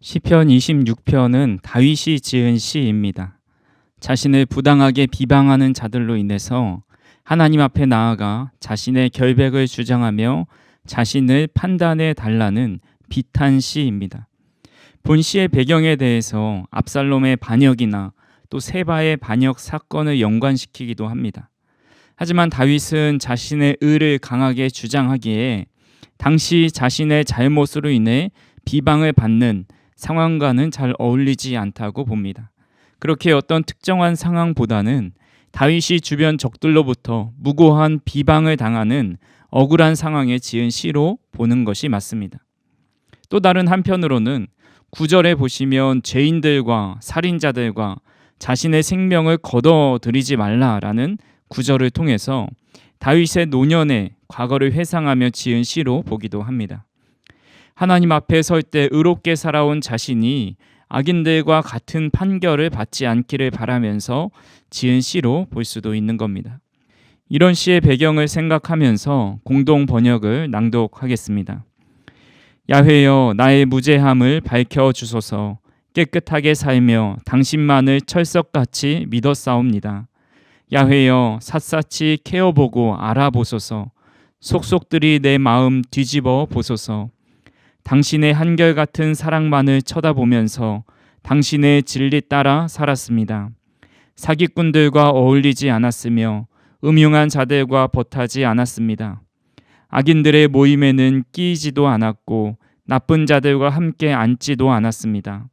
시편 26편은 다윗이 지은 시입니다. 자신을 부당하게 비방하는 자들로 인해서 하나님 앞에 나아가 자신의 결백을 주장하며 자신을 판단해 달라는 비탄 시입니다. 본 시의 배경에 대해서 압살롬의 반역이나 또 세바의 반역 사건을 연관시키기도 합니다. 하지만 다윗은 자신의 의를 강하게 주장하기에 당시 자신의 잘못으로 인해 비방을 받는 상황과는 잘 어울리지 않다고 봅니다. 그렇게 어떤 특정한 상황보다는 다윗이 주변 적들로부터 무고한 비방을 당하는 억울한 상황에 지은 시로 보는 것이 맞습니다. 또 다른 한편으로는 9절에 보시면 죄인들과 살인자들과 자신의 생명을 거둬들이지 말라라는 구절을 통해서 다윗의 노년의 과거를 회상하며 지은 시로 보기도 합니다. 하나님 앞에 설 때 의롭게 살아온 자신이 악인들과 같은 판결을 받지 않기를 바라면서 지은 시로 볼 수도 있는 겁니다. 이런 시의 배경을 생각하면서 공동 번역을 낭독하겠습니다. 야훼여 나의 무죄함을 밝혀주소서. 깨끗하게 살며 당신만을 철석같이 믿었사옵니다. 야훼여 샅샅이 캐어보고 알아보소서. 속속들이 내 마음 뒤집어 보소서. 당신의 한결같은 사랑만을 쳐다보면서 당신의 진리 따라 살았습니다. 사기꾼들과 어울리지 않았으며 음흉한 자들과 벗하지 않았습니다. 악인들의 모임에는 끼이지도 않았고 나쁜 자들과 함께 앉지도 않았습니다.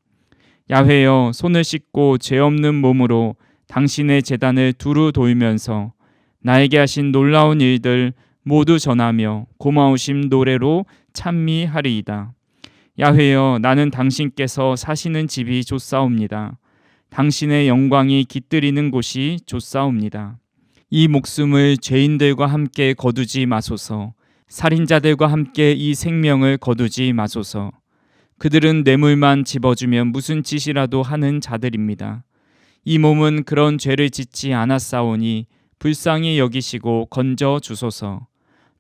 야훼여 손을 씻고 죄 없는 몸으로 당신의 제단을 두루 돌면서 나에게 하신 놀라운 일들 모두 전하며 고마우심 노래로 찬미하리이다. 야훼여 나는 당신께서 사시는 집이 좋사옵니다. 당신의 영광이 깃들이는 곳이 좋사옵니다. 이 목숨을 죄인들과 함께 거두지 마소서. 살인자들과 함께 이 생명을 거두지 마소서. 그들은 뇌물만 집어주면 무슨 짓이라도 하는 자들입니다. 이 몸은 그런 죄를 짓지 않았사오니 불쌍히 여기시고 건져 주소서.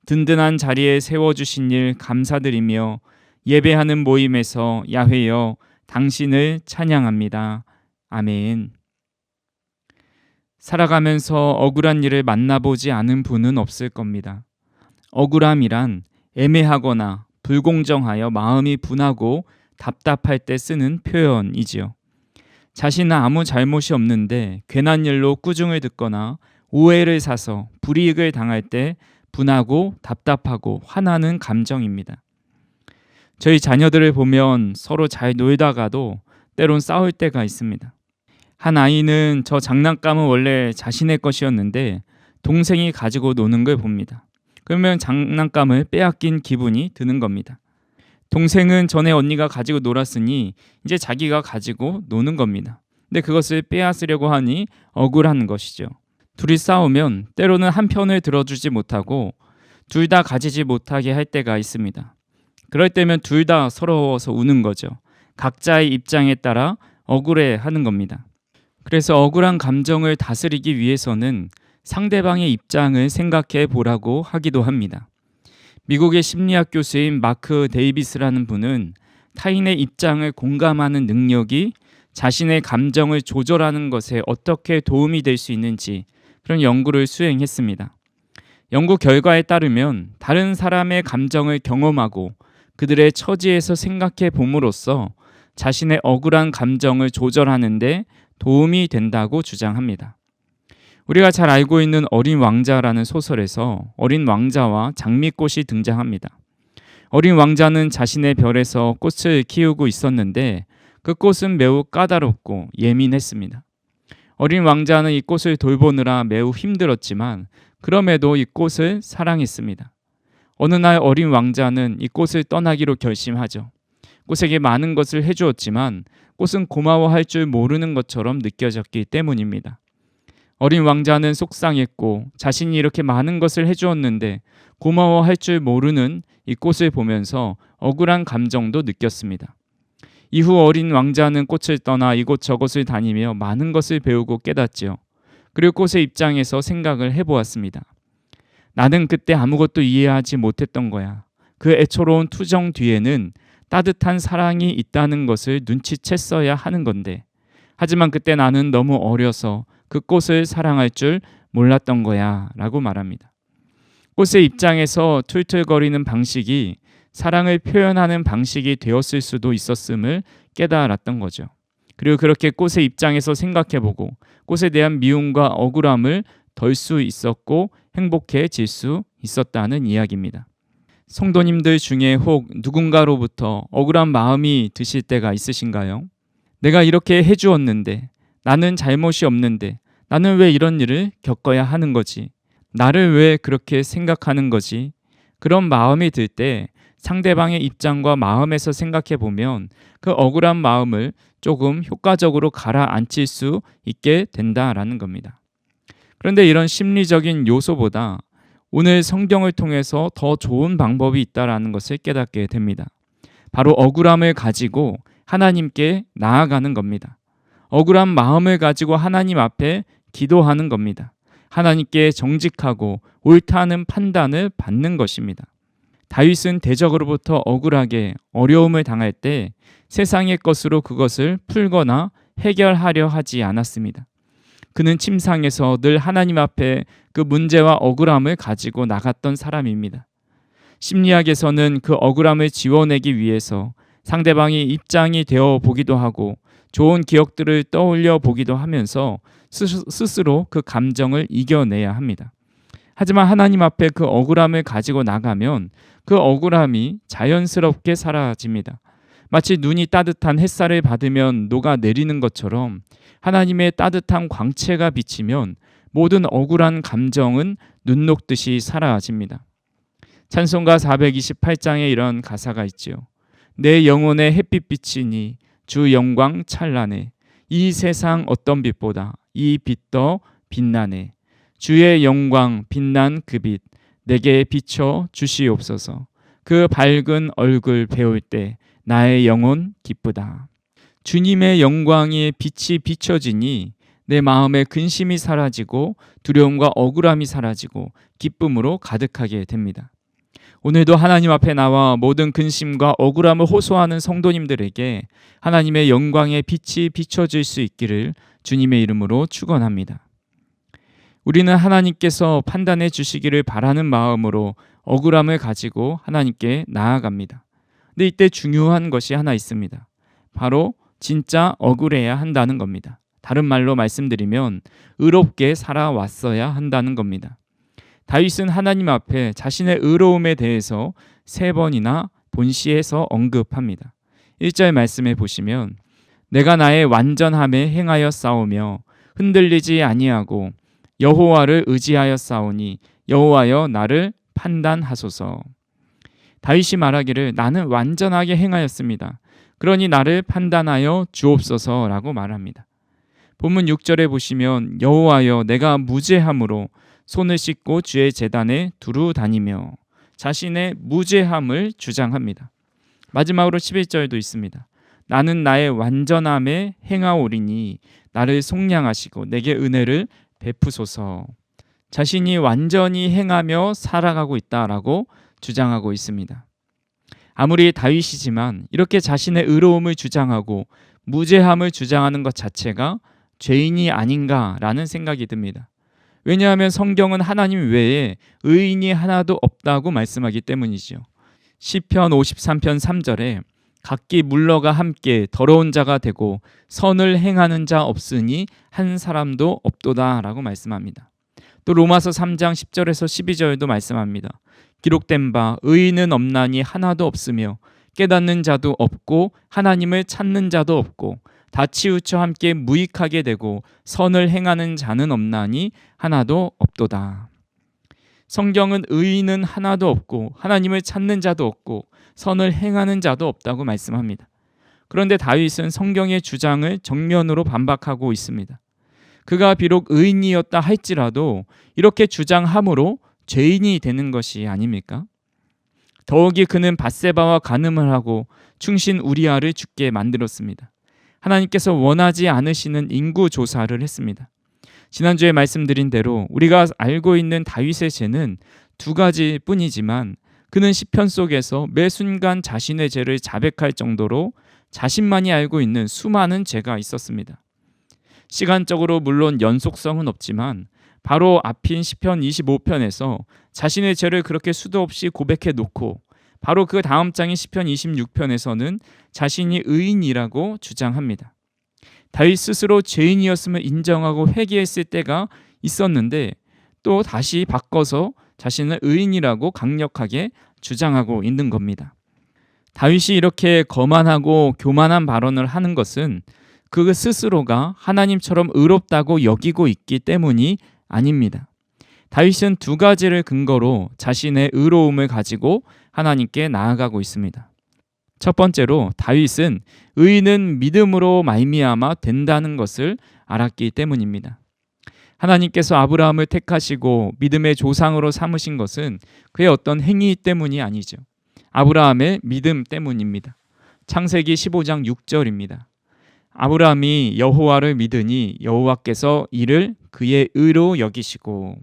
든든한 자리에 세워주신 일 감사드리며 예배하는 모임에서 야훼여 당신을 찬양합니다. 아멘. 살아가면서 억울한 일을 만나보지 않은 분은 없을 겁니다. 억울함이란 애매하거나 불공정하여 마음이 분하고 답답할 때 쓰는 표현이지요. 자신은 아무 잘못이 없는데 괜한 일로 꾸중을 듣거나 오해를 사서 불이익을 당할 때 분하고 답답하고 화나는 감정입니다. 저희 자녀들을 보면 서로 잘 놀다가도 때론 싸울 때가 있습니다. 한 아이는 저 장난감은 원래 자신의 것이었는데 동생이 가지고 노는 걸 봅니다. 그러면 장난감을 빼앗긴 기분이 드는 겁니다. 동생은 전에 언니가 가지고 놀았으니 이제 자기가 가지고 노는 겁니다. 근데 그것을 빼앗으려고 하니 억울한 것이죠. 둘이 싸우면 때로는 한 편을 들어주지 못하고 둘 다 가지지 못하게 할 때가 있습니다. 그럴 때면 둘 다 서러워서 우는 거죠. 각자의 입장에 따라 억울해하는 겁니다. 그래서 억울한 감정을 다스리기 위해서는 상대방의 입장을 생각해 보라고 하기도 합니다. 미국의 심리학 교수인 마크 데이비스라는 분은 타인의 입장을 공감하는 능력이 자신의 감정을 조절하는 것에 어떻게 도움이 될 수 있는지 그런 연구를 수행했습니다. 연구 결과에 따르면 다른 사람의 감정을 경험하고 그들의 처지에서 생각해 봄으로써 자신의 억울한 감정을 조절하는 데 도움이 된다고 주장합니다. 우리가 잘 알고 있는 어린 왕자라는 소설에서 어린 왕자와 장미꽃이 등장합니다. 어린 왕자는 자신의 별에서 꽃을 키우고 있었는데 그 꽃은 매우 까다롭고 예민했습니다. 어린 왕자는 이 꽃을 돌보느라 매우 힘들었지만 그럼에도 이 꽃을 사랑했습니다. 어느 날 어린 왕자는 이 꽃을 떠나기로 결심하죠. 꽃에게 많은 것을 해주었지만 꽃은 고마워할 줄 모르는 것처럼 느껴졌기 때문입니다. 어린 왕자는 속상했고 자신이 이렇게 많은 것을 해주었는데 고마워할 줄 모르는 이 꽃을 보면서 억울한 감정도 느꼈습니다. 이후 어린 왕자는 꽃을 떠나 이곳저곳을 다니며 많은 것을 배우고 깨닫지요. 그리고 꽃의 입장에서 생각을 해보았습니다. 나는 그때 아무것도 이해하지 못했던 거야. 그 애처로운 투정 뒤에는 따뜻한 사랑이 있다는 것을 눈치챘어야 하는 건데, 하지만 그때 나는 너무 어려서 그 꽃을 사랑할 줄 몰랐던 거야 라고 말합니다. 꽃의 입장에서 툴툴거리는 방식이 사랑을 표현하는 방식이 되었을 수도 있었음을 깨달았던 거죠. 그리고 그렇게 꽃의 입장에서 생각해보고 꽃에 대한 미움과 억울함을 덜 수 있었고 행복해질 수 있었다는 이야기입니다. 성도님들 중에 혹 누군가로부터 억울한 마음이 드실 때가 있으신가요? 내가 이렇게 해주었는데, 나는 잘못이 없는데, 나는 왜 이런 일을 겪어야 하는 거지? 나를 왜 그렇게 생각하는 거지? 그런 마음이 들 때 상대방의 입장과 마음에서 생각해 보면 그 억울한 마음을 조금 효과적으로 가라앉힐 수 있게 된다라는 겁니다. 그런데 이런 심리적인 요소보다 오늘 성경을 통해서 더 좋은 방법이 있다라는 것을 깨닫게 됩니다. 바로 억울함을 가지고 하나님께 나아가는 겁니다. 억울한 마음을 가지고 하나님 앞에 기도하는 겁니다. 하나님께 정직하고 옳다는 판단을 받는 것입니다. 다윗은 대적으로부터 억울하게 어려움을 당할 때 세상의 것으로 그것을 풀거나 해결하려 하지 않았습니다. 그는 침상에서 늘 하나님 앞에 그 문제와 억울함을 가지고 나갔던 사람입니다. 심리학에서는 그 억울함을 지워내기 위해서 상대방의 입장이 되어 보기도 하고 좋은 기억들을 떠올려 보기도 하면서 스스로 그 감정을 이겨내야 합니다. 하지만 하나님 앞에 그 억울함을 가지고 나가면 그 억울함이 자연스럽게 사라집니다. 마치 눈이 따뜻한 햇살을 받으면 녹아내리는 것처럼 하나님의 따뜻한 광채가 비치면 모든 억울한 감정은 눈 녹듯이 사라집니다. 찬송가 428장에 이런 가사가 있죠. 내 영혼의 햇빛 비치니 주 영광 찬란해. 이 세상 어떤 빛보다 이 빛 더 빛나네. 주의 영광 빛난 그 빛 내게 비춰 주시옵소서. 그 밝은 얼굴 배울 때 나의 영혼 기쁘다. 주님의 영광의 빛이 비춰지니 내 마음의 근심이 사라지고 두려움과 억울함이 사라지고 기쁨으로 가득하게 됩니다. 오늘도 하나님 앞에 나와 모든 근심과 억울함을 호소하는 성도님들에게 하나님의 영광의 빛이 비춰질 수 있기를 주님의 이름으로 축원합니다. 우리는 하나님께서 판단해 주시기를 바라는 마음으로 억울함을 가지고 하나님께 나아갑니다. 근데 이때 중요한 것이 하나 있습니다. 바로 진짜 억울해야 한다는 겁니다. 다른 말로 말씀드리면 의롭게 살아왔어야 한다는 겁니다. 다윗은 하나님 앞에 자신의 의로움에 대해서 3번이나 본시에서 언급합니다. 1절 말씀에 보시면 내가 나의 완전함에 행하여 싸우며 흔들리지 아니하고 여호와를 의지하여 싸우니 여호와여 나를 판단하소서. 다윗이 말하기를 나는 완전하게 행하였습니다. 그러니 나를 판단하여 주옵소서라고 말합니다. 본문 6절에 보시면 여호와여 내가 무죄함으로 손을 씻고 주의 제단에 두루 다니며 자신의 무죄함을 주장합니다. 마지막으로 11절도 있습니다. 나는 나의 완전함에 행하오리니 나를 속량하시고 내게 은혜를 베푸소서. 자신이 완전히 행하며 살아가고 있다라고 주장하고 있습니다. 아무리 다윗이지만 이렇게 자신의 의로움을 주장하고 무죄함을 주장하는 것 자체가 죄인이 아닌가라는 생각이 듭니다. 왜냐하면 성경은 하나님 외에 의인이 하나도 없다고 말씀하기 때문이죠. 시편 53편 3절에 각기 물러가 함께 더러운 자가 되고 선을 행하는 자 없으니 한 사람도 없도다라고 말씀합니다. 또 로마서 3장 10절에서 12절도 말씀합니다. 기록된 바 의인은 없나니 하나도 없으며 깨닫는 자도 없고 하나님을 찾는 자도 없고 다 치우쳐 함께 무익하게 되고 선을 행하는 자는 없나니 하나도 없도다. 성경은 의인은 하나도 없고 하나님을 찾는 자도 없고 선을 행하는 자도 없다고 말씀합니다. 그런데 다윗은 성경의 주장을 정면으로 반박하고 있습니다. 그가 비록 의인이었다 할지라도 이렇게 주장함으로 죄인이 되는 것이 아닙니까? 더욱이 그는 밧세바와 간음을 하고 충신 우리아를 죽게 만들었습니다. 하나님께서 원하지 않으시는 인구 조사를 했습니다. 지난주에 말씀드린 대로 우리가 알고 있는 다윗의 죄는 2가지 뿐이지만 그는 시편 속에서 매 순간 자신의 죄를 자백할 정도로 자신만이 알고 있는 수많은 죄가 있었습니다. 시간적으로 물론 연속성은 없지만 바로 앞인 시편 25편에서 자신의 죄를 그렇게 수도 없이 고백해 놓고 바로 그 다음 장인 시편 26편에서는 자신이 의인이라고 주장합니다. 다윗 스스로 죄인이었음을 인정하고 회개했을 때가 있었는데 또 다시 바꿔서 자신을 의인이라고 강력하게 주장하고 있는 겁니다. 다윗이 이렇게 거만하고 교만한 발언을 하는 것은 그 스스로가 하나님처럼 의롭다고 여기고 있기 때문이 아닙니다. 다윗은 두 가지를 근거로 자신의 의로움을 가지고 하나님께 나아가고 있습니다. 첫 번째로 다윗은 의인은 믿음으로 말미암아 된다는 것을 알았기 때문입니다. 하나님께서 아브라함을 택하시고 믿음의 조상으로 삼으신 것은 그의 어떤 행위 때문이 아니죠. 아브라함의 믿음 때문입니다. 창세기 15장 6절입니다. 아브라함이 여호와를 믿으니 여호와께서 이를 그의 의로 여기시고,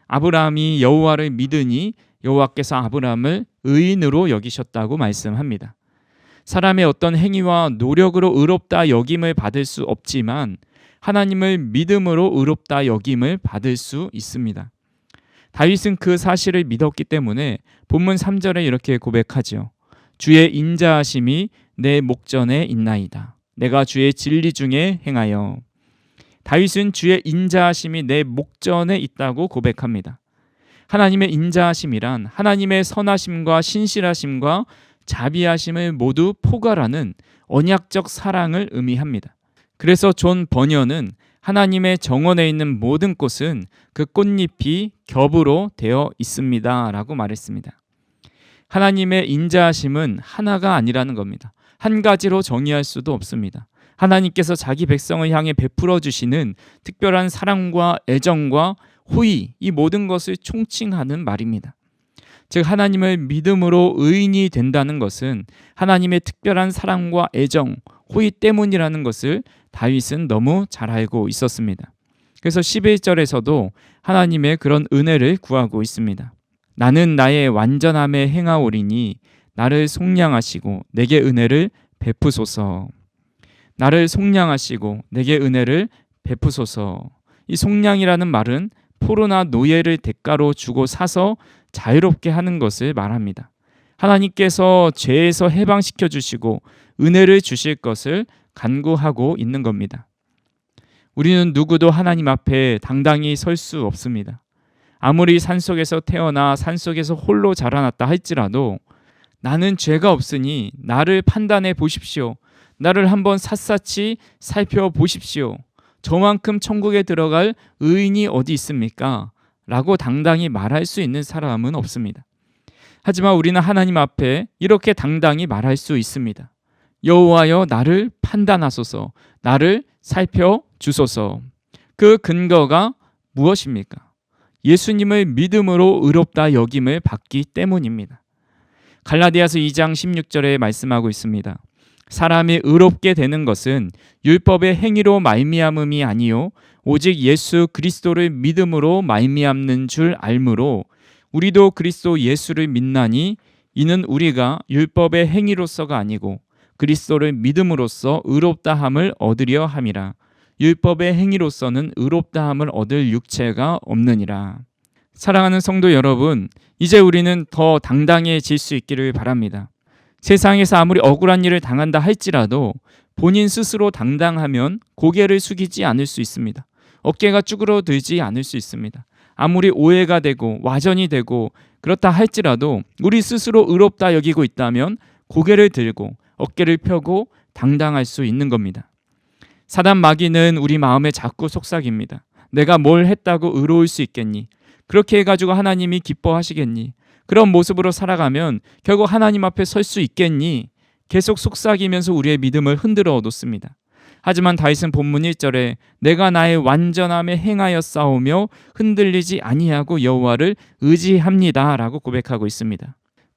아브라함이 여호와를 믿으니 여호와께서 아브라함을 의인으로 여기셨다고 말씀합니다. 사람의 어떤 행위와 노력으로 의롭다 여김을 받을 수 없지만 하나님을 믿음으로 의롭다 여김을 받을 수 있습니다. 다윗은 그 사실을 믿었기 때문에 본문 3절에 이렇게 고백하죠. 주의 인자하심이 내 목전에 있나이다. 내가 주의 진리 중에 행하여. 다윗은 주의 인자하심이 내 목전에 있다고 고백합니다. 하나님의 인자하심이란 하나님의 선하심과 신실하심과 자비하심을 모두 포괄하는 언약적 사랑을 의미합니다. 그래서 존 버녀는 하나님의 정원에 있는 모든 꽃은 그 꽃잎이 겹으로 되어 있습니다 라고 말했습니다. 하나님의 인자하심은 하나가 아니라는 겁니다. 한 가지로 정의할 수도 없습니다. 하나님께서 자기 백성을 향해 베풀어 주시는 특별한 사랑과 애정과 호의, 이 모든 것을 총칭하는 말입니다. 즉 하나님을 믿음으로 의인이 된다는 것은 하나님의 특별한 사랑과 애정, 호의 때문이라는 것을 다윗은 너무 잘 알고 있었습니다. 그래서 11절에서도 하나님의 그런 은혜를 구하고 있습니다. 나는 나의 완전함에 행하오리니 나를 속량하시고 내게 은혜를 베푸소서. 나를 속량하시고 내게 은혜를 베푸소서. 이 속량이라는 말은 포로나 노예를 대가로 주고 사서 자유롭게 하는 것을 말합니다. 하나님께서 죄에서 해방시켜 주시고 은혜를 주실 것을 간구하고 있는 겁니다. 우리는 누구도 하나님 앞에 당당히 설 수 없습니다. 아무리 산속에서 태어나 산속에서 홀로 자라났다 할지라도 나는 죄가 없으니 나를 판단해 보십시오. 나를 한번 샅샅이 살펴보십시오. 저만큼 천국에 들어갈 의인이 어디 있습니까? 라고 당당히 말할 수 있는 사람은 없습니다. 하지만 우리는 하나님 앞에 이렇게 당당히 말할 수 있습니다. 여호와여 나를 판단하소서, 나를 살펴주소서. 그 근거가 무엇입니까? 예수님을 믿음으로 의롭다 여김을 받기 때문입니다. 갈라디아서 2장 16절에 말씀하고 있습니다. 사람이 의롭게 되는 것은 율법의 행위로 말미암음이 아니요 오직 예수 그리스도를 믿음으로 말미암는 줄 알므로 우리도 그리스도 예수를 믿나니 이는 우리가 율법의 행위로서가 아니고 그리스도를 믿음으로써 의롭다함을 얻으려 함이라. 율법의 행위로서는 의롭다함을 얻을 육체가 없느니라. 사랑하는 성도 여러분, 이제 우리는 더 당당해질 수 있기를 바랍니다. 세상에서 아무리 억울한 일을 당한다 할지라도 본인 스스로 당당하면 고개를 숙이지 않을 수 있습니다. 어깨가 쭈그러들지 않을 수 있습니다. 아무리 오해가 되고 와전이 되고 그렇다 할지라도 우리 스스로 의롭다 여기고 있다면 고개를 들고 어깨를 펴고 당당할 수 있는 겁니다. 사단 마귀는 우리 마음에 자꾸 속삭입니다. 내가 뭘 했다고 의로울 수 있겠니? 그렇게 해가지고 하나님이 기뻐하시겠니? 그런 모습으로 살아가면 결국 하나님 앞에 설 수 있겠니? 계속 속삭이면서 우리의 믿음을 흔들어 놓습니다. 하지만 다윗은 본문 1절에 내가 나의 완전함에 행하여 싸우며 흔들리지 아니하고 여호와를 의지합니다 라고 고백하고 있습니다.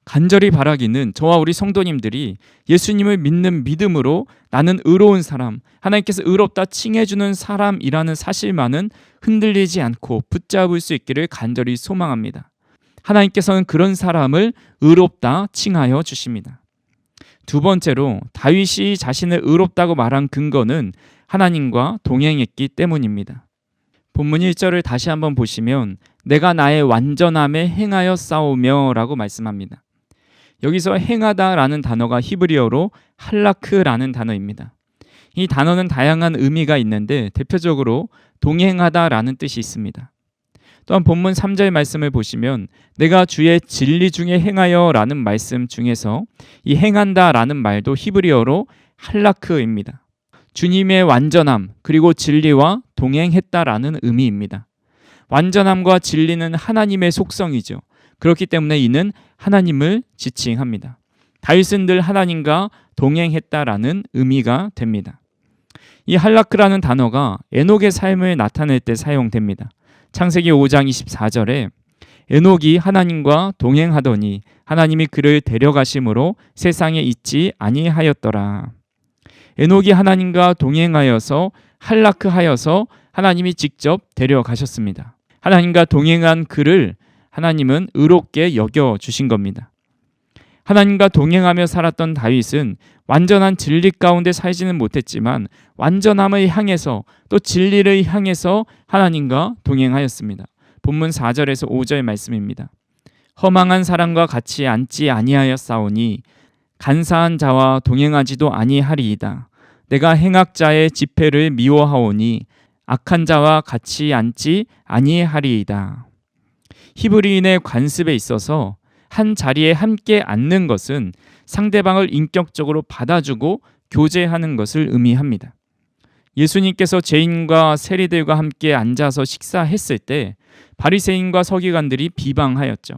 간절히 바라기는 저와 우리 성도님들이 예수님을 믿는 믿음으로 나는 의로운 사람, 하나님께서 의롭다 칭해주는 사람이라는 사실만은 흔들리지 않고 붙잡을 수 있기를 간절히 소망합니다. 하나님께서는 그런 사람을 의롭다 칭하여 주십니다. 두 번째로 다윗이 자신을 의롭다고 말한 근거는 하나님과 동행했기 때문입니다. 본문 1절을 다시 한번 보시면 내가 나의 완전함에 행하여 싸우며 라고 말씀합니다. 여기서 행하다라는 단어가 히브리어로 할라크라는 단어입니다. 이 단어는 다양한 의미가 있는데 대표적으로 동행하다라는 뜻이 있습니다. 또한 본문 3절 말씀을 보시면 내가 주의 진리 중에 행하여 라는 말씀 중에서 이 행한다 라는 말도 히브리어로 할라크입니다. 주님의 완전함 그리고 진리와 동행했다라는 의미입니다. 완전함과 진리는 하나님의 속성이죠. 그렇기 때문에 이는 하나님을 지칭합니다. 다윗은 늘 하나님과 동행했다라는 의미가 됩니다. 이 할라크라는 단어가 에녹의 삶을 나타낼 때 사용됩니다. 창세기 5장 24절에 에녹이 하나님과 동행하더니 하나님이 그를 데려가심으로 세상에 있지 아니하였더라. 에녹이 하나님과 동행하여서 할라크하여서 하나님이 직접 데려가셨습니다. 하나님과 동행한 그를 하나님은 의롭게 여겨주신 겁니다. 하나님과 동행하며 살았던 다윗은 완전한 진리 가운데 살지는 못했지만 완전함을 향해서 또 진리를 향해서 하나님과 동행하였습니다. 본문 4절에서 5절 말씀입니다. 허망한 사람과 같이 앉지 아니하였사오니 간사한 자와 동행하지도 아니하리이다. 내가 행악자의 집회를 미워하오니 악한 자와 같이 앉지 아니하리이다. 히브리인의 관습에 있어서 한 자리에 함께 앉는 것은 상대방을 인격적으로 받아주고 교제하는 것을 의미합니다. 예수님께서 죄인과 세리들과 함께 앉아서 식사했을 때 바리새인과 서기관들이 비방하였죠.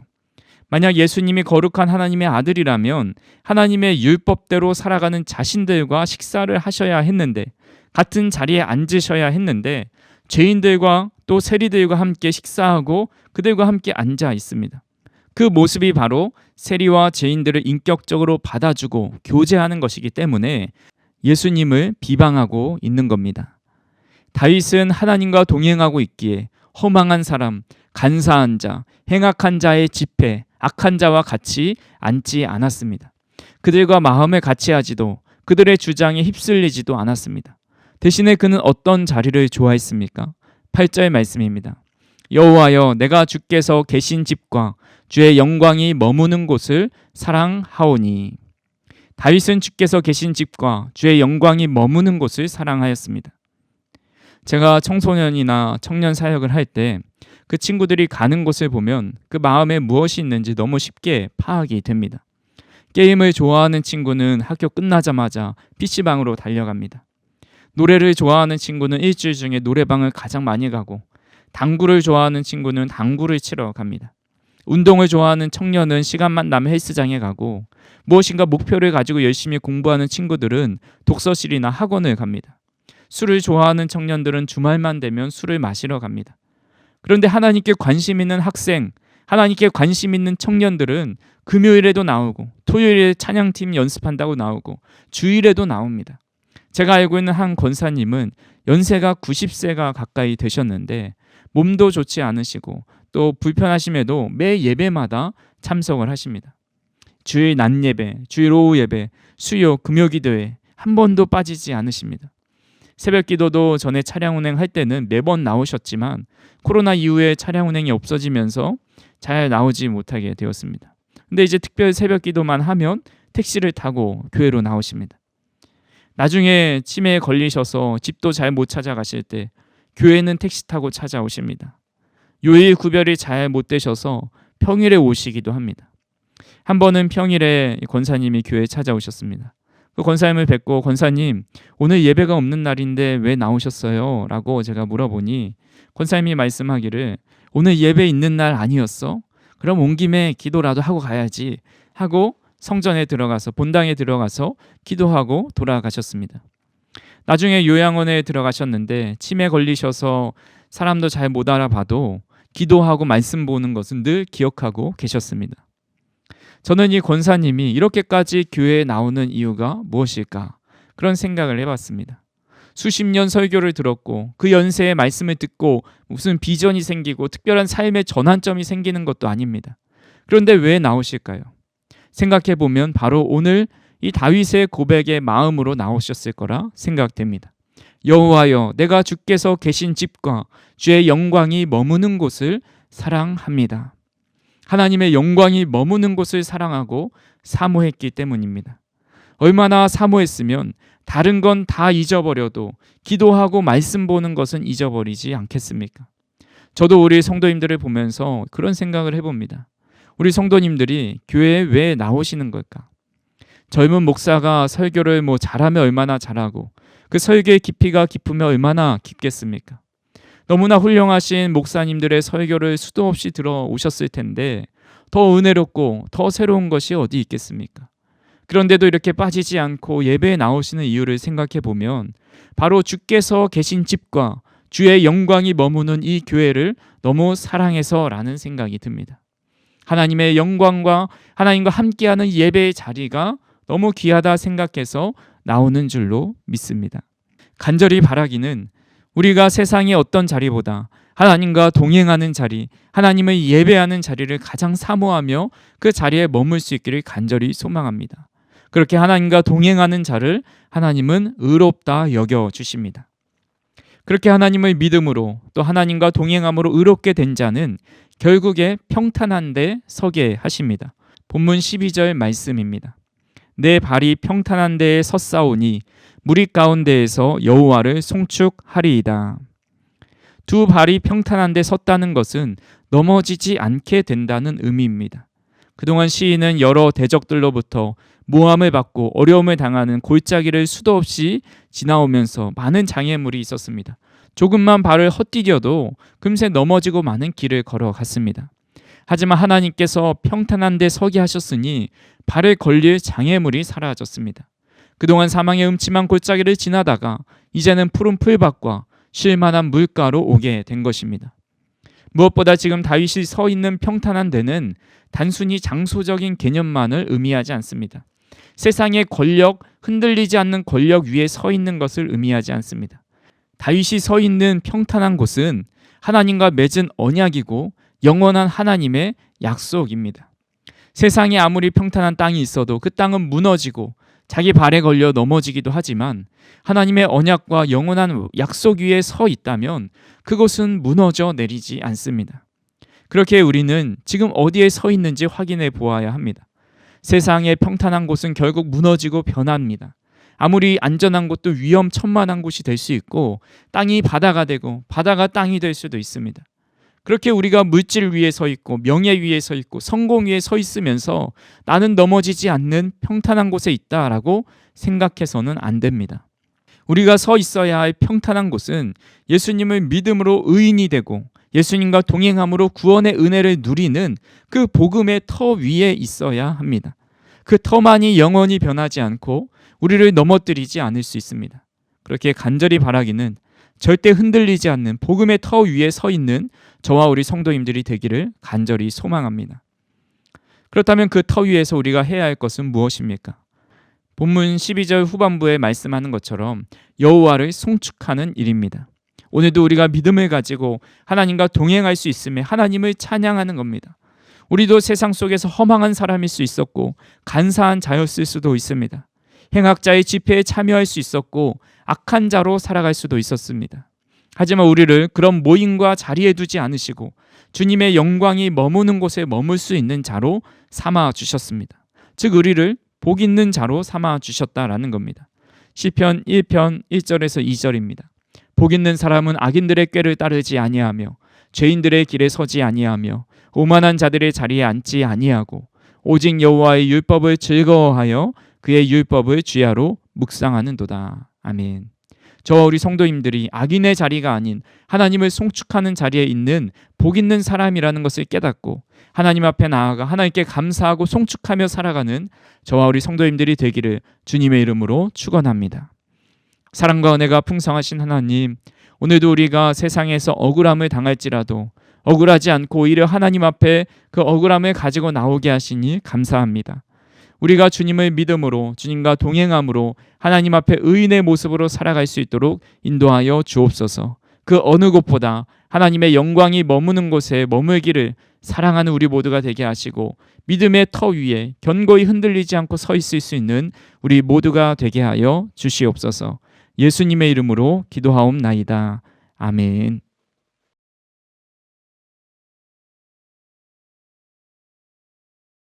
만약 예수님이 거룩한 하나님의 아들이라면 하나님의 율법대로 살아가는 자신들과 식사를 하셔야 했는데 같은 자리에 앉으셔야 했는데 죄인들과 또 세리들과 함께 식사하고 그들과 함께 앉아 있습니다. 그 모습이 바로 세리와 죄인들을 인격적으로 받아주고 교제하는 것이기 때문에 예수님을 비방하고 있는 겁니다. 다윗은 하나님과 동행하고 있기에 허망한 사람, 간사한 자, 행악한 자의 집회, 악한 자와 같이 앉지 않았습니다. 그들과 마음을 같이 하지도 그들의 주장에 휩쓸리지도 않았습니다. 대신에 그는 어떤 자리를 좋아했습니까? 8절 말씀입니다. 여호와여 내가 주께서 계신 집과 주의 영광이 머무는 곳을 사랑하오니. 다윗은 주께서 계신 집과 주의 영광이 머무는 곳을 사랑하였습니다. 제가 청소년이나 청년 사역을 할 때 그 친구들이 가는 곳을 보면 그 마음에 무엇이 있는지 너무 쉽게 파악이 됩니다. 게임을 좋아하는 친구는 학교 끝나자마자 PC방으로 달려갑니다. 노래를 좋아하는 친구는 일주일 중에 노래방을 가장 많이 가고 당구를 좋아하는 친구는 당구를 치러 갑니다. 운동을 좋아하는 청년은 시간만 나면 헬스장에 가고 무엇인가 목표를 가지고 열심히 공부하는 친구들은 독서실이나 학원을 갑니다. 술을 좋아하는 청년들은 주말만 되면 술을 마시러 갑니다. 그런데 하나님께 관심 있는 학생, 하나님께 관심 있는 청년들은 금요일에도 나오고 토요일에 찬양팀 연습한다고 나오고 주일에도 나옵니다. 제가 알고 있는 한 권사님은 연세가 90세가 가까이 되셨는데 몸도 좋지 않으시고 또 불편하심에도 매 예배마다 참석을 하십니다. 주일 낮 예배, 주일 오후 예배, 수요, 금요 기도회 한 번도 빠지지 않으십니다. 새벽 기도도 전에 차량 운행할 때는 매번 나오셨지만 코로나 이후에 차량 운행이 없어지면서 잘 나오지 못하게 되었습니다. 근데 이제 특별 새벽 기도만 하면 택시를 타고 교회로 나오십니다. 나중에 치매에 걸리셔서 집도 잘 못 찾아가실 때 교회는 택시 타고 찾아오십니다. 요일 구별이 잘 못 되셔서 평일에 오시기도 합니다. 한 번은 평일에 권사님이 교회에 찾아오셨습니다. 그 권사님을 뵙고 권사님 오늘 예배가 없는 날인데 왜 나오셨어요? 라고 제가 물어보니 권사님이 말씀하기를 오늘 예배 있는 날 아니었어? 그럼 온 김에 기도라도 하고 가야지 하고 성전에 들어가서 본당에 들어가서 기도하고 돌아가셨습니다. 나중에 요양원에 들어가셨는데 치매 걸리셔서 사람도 잘 못 알아봐도 기도하고 말씀 보는 것은 늘 기억하고 계셨습니다. 저는 이 권사님이 이렇게까지 교회에 나오는 이유가 무엇일까? 그런 생각을 해봤습니다. 수십 년 설교를 들었고 그 연세의 말씀을 듣고 무슨 비전이 생기고 특별한 삶의 전환점이 생기는 것도 아닙니다. 그런데 왜 나오실까요? 생각해 보면 바로 오늘 이 다윗의 고백의 마음으로 나오셨을 거라 생각됩니다. 여호와여, 내가 주께서 계신 집과 주의 영광이 머무는 곳을 사랑합니다. 하나님의 영광이 머무는 곳을 사랑하고 사모했기 때문입니다. 얼마나 사모했으면 다른 건 다 잊어버려도 기도하고 말씀 보는 것은 잊어버리지 않겠습니까? 저도 우리 성도님들을 보면서 그런 생각을 해봅니다. 우리 성도님들이 교회에 왜 나오시는 걸까? 젊은 목사가 설교를 잘하면 얼마나 잘하고 그 설교의 깊이가 깊으면 얼마나 깊겠습니까? 너무나 훌륭하신 목사님들의 설교를 수도 없이 들어오셨을 텐데 더 은혜롭고 더 새로운 것이 어디 있겠습니까? 그런데도 이렇게 빠지지 않고 예배에 나오시는 이유를 생각해 보면 바로 주께서 계신 집과 주의 영광이 머무는 이 교회를 너무 사랑해서라는 생각이 듭니다. 하나님의 영광과 하나님과 함께하는 예배의 자리가 너무 귀하다 생각해서 나오는 줄로 믿습니다. 간절히 바라기는 우리가 세상의 어떤 자리보다 하나님과 동행하는 자리, 하나님을 예배하는 자리를 가장 사모하며 그 자리에 머물 수 있기를 간절히 소망합니다. 그렇게 하나님과 동행하는 자를 하나님은 의롭다 여겨주십니다. 그렇게 하나님을 믿음으로 또 하나님과 동행함으로 의롭게 된 자는 결국에 평탄한 데 서게 하십니다. 본문 12절 말씀입니다. 내 발이 평탄한 데에 섰사오니 무리 가운데에서 여호와를 송축하리이다. 두 발이 평탄한 데 섰다는 것은 넘어지지 않게 된다는 의미입니다. 그동안 시인은 여러 대적들로부터 모함을 받고 어려움을 당하는 골짜기를 수도 없이 지나오면서 많은 장애물이 있었습니다. 조금만 발을 헛디뎌도 금세 넘어지고 많은 길을 걸어갔습니다. 하지만 하나님께서 평탄한 데 서게 하셨으니 발에 걸릴 장애물이 사라졌습니다. 그동안 사망의 음침한 골짜기를 지나다가 이제는 푸른 풀밭과 쉴만한 물가로 오게 된 것입니다. 무엇보다 지금 다윗이 서 있는 평탄한 데는 단순히 장소적인 개념만을 의미하지 않습니다. 세상의 권력, 흔들리지 않는 권력 위에 서 있는 것을 의미하지 않습니다. 다윗이 서 있는 평탄한 곳은 하나님과 맺은 언약이고 영원한 하나님의 약속입니다. 세상에 아무리 평탄한 땅이 있어도 그 땅은 무너지고 자기 발에 걸려 넘어지기도 하지만 하나님의 언약과 영원한 약속 위에 서 있다면 그곳은 무너져 내리지 않습니다. 그렇게 우리는 지금 어디에 서 있는지 확인해 보아야 합니다. 세상의 평탄한 곳은 결국 무너지고 변합니다. 아무리 안전한 곳도 위험천만한 곳이 될 수 있고 땅이 바다가 되고 바다가 땅이 될 수도 있습니다. 그렇게 우리가 물질 위에 서 있고 명예 위에 서 있고 성공 위에 서 있으면서 나는 넘어지지 않는 평탄한 곳에 있다라고 생각해서는 안 됩니다. 우리가 서 있어야 할 평탄한 곳은 예수님을 믿음으로 의인이 되고 예수님과 동행함으로 구원의 은혜를 누리는 그 복음의 터 위에 있어야 합니다. 그 터만이 영원히 변하지 않고 우리를 넘어뜨리지 않을 수 있습니다. 그렇게 간절히 바라기는 절대 흔들리지 않는 복음의 터 위에 서 있는 저와 우리 성도님들이 되기를 간절히 소망합니다. 그렇다면 그 터 위에서 우리가 해야 할 것은 무엇입니까? 본문 12절 후반부에 말씀하는 것처럼 여호와를 송축하는 일입니다. 오늘도 우리가 믿음을 가지고 하나님과 동행할 수 있음에 하나님을 찬양하는 겁니다. 우리도 세상 속에서 허망한 사람일 수 있었고 간사한 자였을 수도 있습니다. 행악자의 집회에 참여할 수 있었고 악한 자로 살아갈 수도 있었습니다. 하지만 우리를 그런 모임과 자리에 두지 않으시고 주님의 영광이 머무는 곳에 머물 수 있는 자로 삼아 주셨습니다. 즉 우리를 복 있는 자로 삼아 주셨다라는 겁니다. 시편 1편 1절에서 2절입니다. 복 있는 사람은 악인들의 꾀를 따르지 아니하며 죄인들의 길에 서지 아니하며 오만한 자들의 자리에 앉지 아니하고 오직 여호와의 율법을 즐거워하여 그의 율법을 주야로 묵상하는도다. 아멘. 저와 우리 성도님들이 악인의 자리가 아닌 하나님을 송축하는 자리에 있는 복 있는 사람이라는 것을 깨닫고 하나님 앞에 나아가 하나님께 감사하고 송축하며 살아가는 저와 우리 성도님들이 되기를 주님의 이름으로 축원합니다. 사랑과 은혜가 풍성하신 하나님, 오늘도 우리가 세상에서 억울함을 당할지라도 억울하지 않고 오히려 하나님 앞에 그 억울함을 가지고 나오게 하시니 감사합니다. 우리가 주님을 믿음으로 주님과 동행함으로 하나님 앞에 의인의 모습으로 살아갈 수 있도록 인도하여 주옵소서. 그 어느 곳보다 하나님의 영광이 머무는 곳에 머물기를 사랑하는 우리 모두가 되게 하시고 믿음의 터 위에 견고히 흔들리지 않고 서 있을 수 있는 우리 모두가 되게 하여 주시옵소서. 예수님의 이름으로 기도하옵나이다. 아멘.